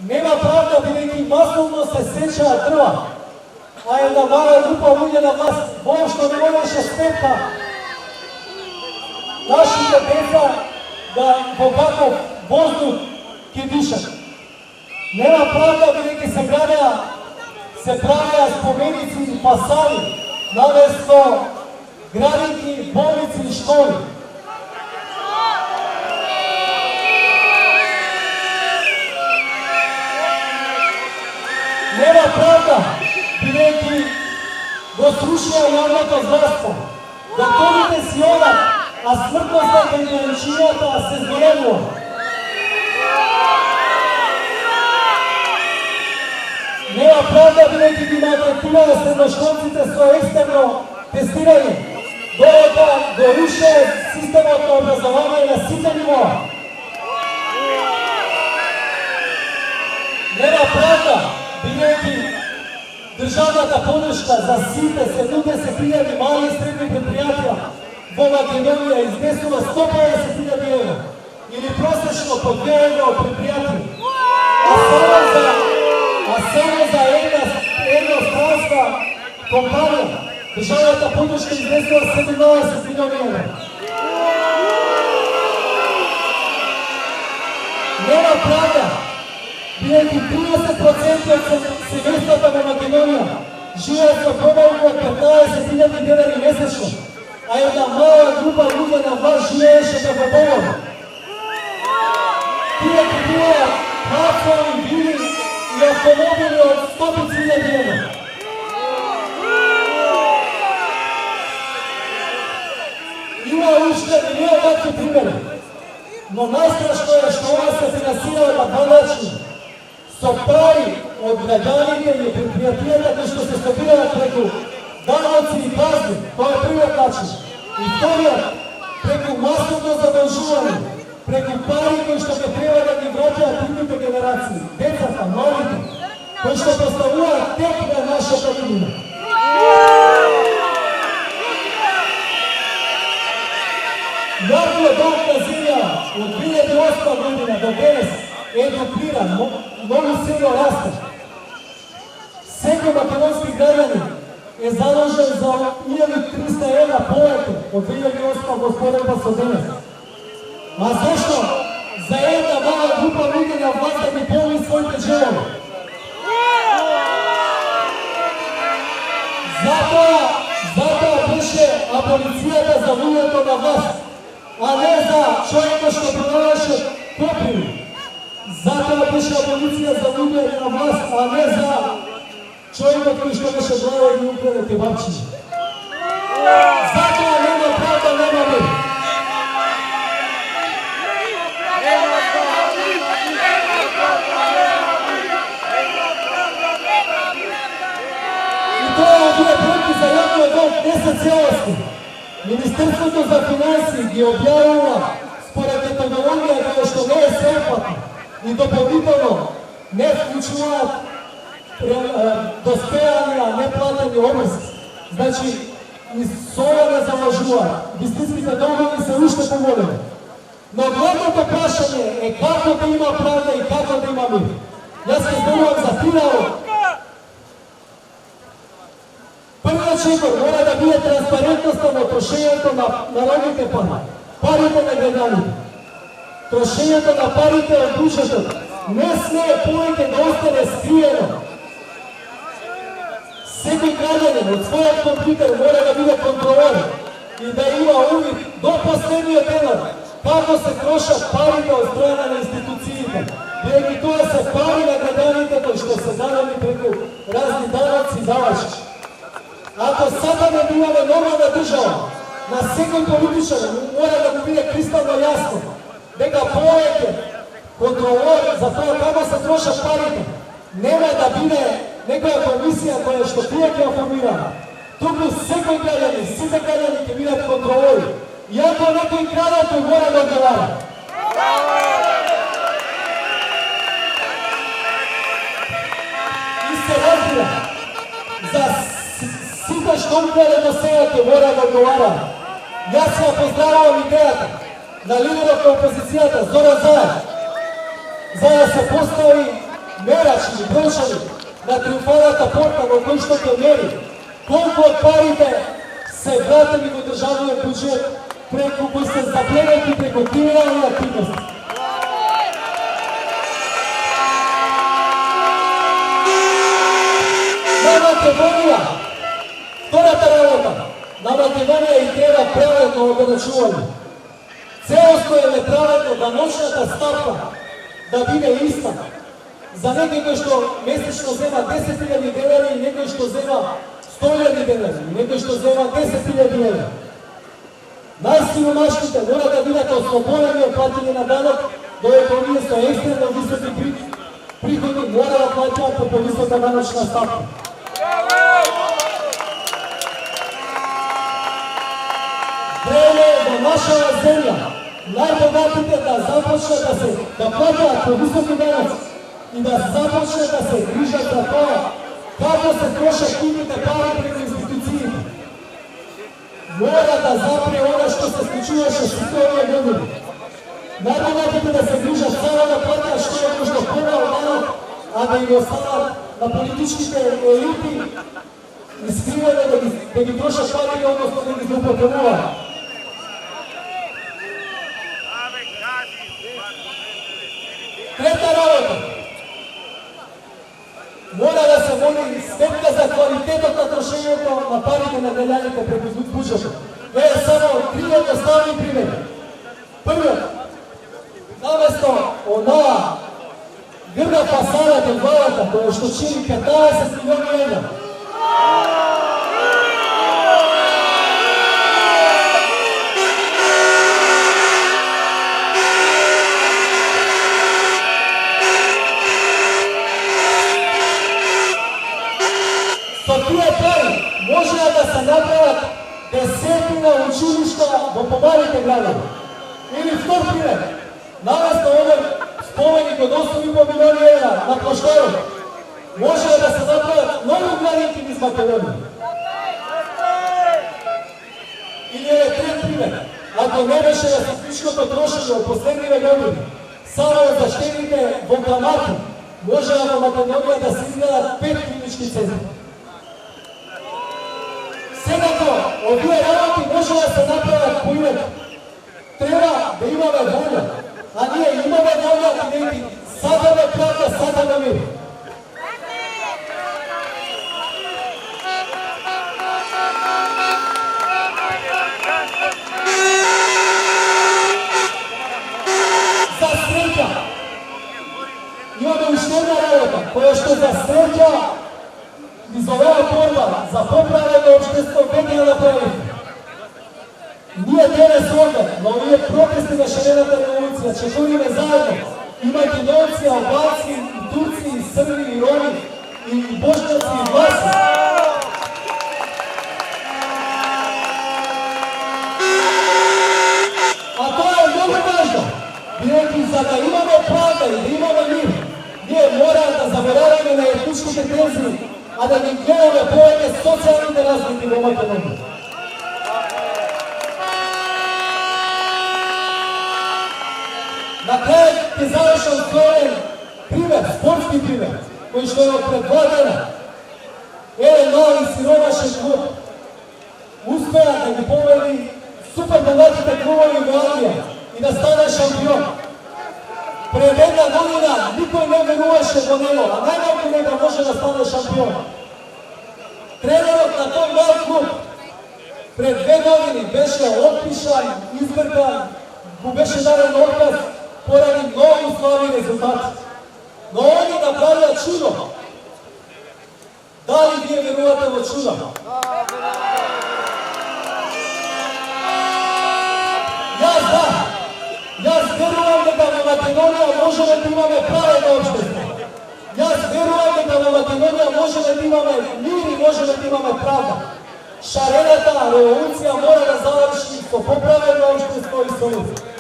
Nema pravda, бидејќи масовно се сечаат дрва, а една мала група луѓе на власт воопшто не можеше степка нашите деца да во каков воздух ќе дишат. Нема правда, бидејќи се правеа споменици и фасади наместо градинки, болници и школи. Нема правда, бидејќи го срушија јавното здравство. Докторите си одат, а смртноста кај дојничињата се зголемува. Нема правда, бидејќи ги малтретираа средношколците со екстерно тестирање, додека го руше системот на образование на сите нивоа. Нема правда, бидејќи државната подршка за сите 70.000 мали и средни предпријатија во Македонија изнесува 150.000 евра, или просечно по 2 евра од предпријатија. А само за една странска компанија државната подршка изнесува 17 милиони евра. Нема правда, бидејќи 30% од семејствата во Македонија живеат со помалку од 15.000 денари месечно, а една мала група луѓе на власт живееше како помалку. Тие купуваат платформи, вили и автомобили од 100.000 евра. Има уште милион такви примери, но најстрашно е што ова се финансира на два начини. Со пари од граѓаните и предпријатијата кои што се собираат преку даноци и казни, тоа е првиот начин. И вториот, преку масовно задолжување, преку пари кои што ќе треба да ги враќаат идните генерации, децата, малите, кои што поставуваат тек на нашата иднина. Јавниот долг на земја од 2008 година до денес е дуплиран, многу силно расте. Секој македонски граѓанин е задолжен за 1300 евра повеќе од 2008 го споредба со денес. А зашто? За една мала група луѓе на власт да ги полни своите джебови. Затоа беше аболицијата за луѓето на власт, а не за човекот што продаваше копиви. Затоа беше аболиција за луѓето на власт, а не за човекот кој што беше глава и украде кебапчиња. Затоа нема правда, нема мир. И тоа овие бројки за јавниот долг не се целосни. Министерството за финансии ги објавува според методологија која што не е сеопфатна и дополнително не вклучуваат доспеани, а неплатени обврски. Значи, и со ова не залажуваат. Вистинските долгови се уште поголеми. Но главното прашање е како да има правда и како да има мир. Јас ќе зборувам за финалот. Првиот чекор мора да биде транспарентноста во трошењето на народните пари, парите на граѓаните. Трошењето на парите од буџетот не смее повеќе да остане скриено. Секој граѓанин од својот компјутер мора да биде контролиран и да има увид до последниот денар како се трошат парите од страна на институциите, бидејќи тоа се пари на граѓаните кои што се дадени преку разни даноци и давачки. Ако сакаме да имаме нормална држава, на секој политичар мора да го биде кристално јасно дека повеќе контролор за тоа како се трошат парите нема да биде некоја комисија која што тие ќе оформира. Туку секој граѓанин, сите граѓани ќе бидат контролори. И ако некој краде, тој мора да одговара. И се разбира, за сите што украде до сега ќе мора да одговара. Јас ја поздравувам идејата на лидерот на опозицијата Зоран Заев, за да се постави мерачи и брошани на триумфалната порта во кој што ќе мери колку од парите се вратени во државниот бюджет преку кои се заплевати преку криминални активности. На Македонија, втората работа, на Македонија и треба праведно ограничување. Целосно е неправедно да ночната ставка да биде иста за некој кој што месечно зема 10.000 денари и некој што зема 100.000 денари и некој што зема 10.000 денари. Најсиромашните мора да бидат ослободени од плаќање на данок, додека оние со екстремно високи приходи мора да плаќаат по повисока даночна ставка. Време е да нашава земја најбогатите да започнат да плаќаат по високи даноци и да започнат да се грижат за тоа како се трошат нивните пари преку институциите. Мора да запре она што се случуваше сите овие години. Најбогатите да се грижат само да плаќаат што е што помал данок, а да им останат на политичките елити искривено да ги трошат парите, односно да ги злоупотребуваат. Трета работа. Мора да се води сметка за квалитетот на трошењето на парите на граѓаните преку буџетот. Е само три едноставни примери. Првиот, наместо онаа грда фасада до главата која што чини 15 милиони евра, со тие пари можеа да се направат десетина училишта во помалите градови. Или втор пример, наместо овој споменик од 8,5 милиони евра на Клоштарот, можеа да се направат нови градинки низ Македонија. Или е трет пример, ако не беше да се всичкото трошење од последниве години само за штедите во камати, можеа во Македонија да се изградат 5 клинички центри. Секако, овие работи може да се направат поименно. Треба да имаме волја, а ние имаме волја и да ги сакаме правда, сакаме мир. За среќа, имаме уште една работа, која што за среќа из оваа борба за поправено општество веќе ја направивме. Ние денес овде, на овие протести на шарената револуција, ќе ходиме заедно. И македонци, албанци, и турци, и срби, и роми, и бошњаци, и власи. А тоа е многу важно, бидејќи за да имаме правда и да имаме мир, ние мора да забораваме на етничките тензии, а да ги гледаме повеќе социјалните разлики во Македонија. На крај ќе завршам со еден пример, спортски пример, кој што е од пред 2 дена. Еден мали сиромашен клуб успеа да ги победи супер богатите клубови во Англија и да стане шампион. Пред една година никој не веруваше во него, а најмалку дека може да стане шампион. Тренерот на тој мал клуб пред 2 години беше отпишан, избркан, му беше даден отказ поради многу слаби резултати. Но они направија чудо. Дали вие верувате во чудо? Јас верувам дека во Македонија можеме да имаме праведно општество. Јас верувам дека во Македонија можеме да имаме мир и можеме да имаме правда. Шарената револуција мора да заврши со поправено општество и со мир.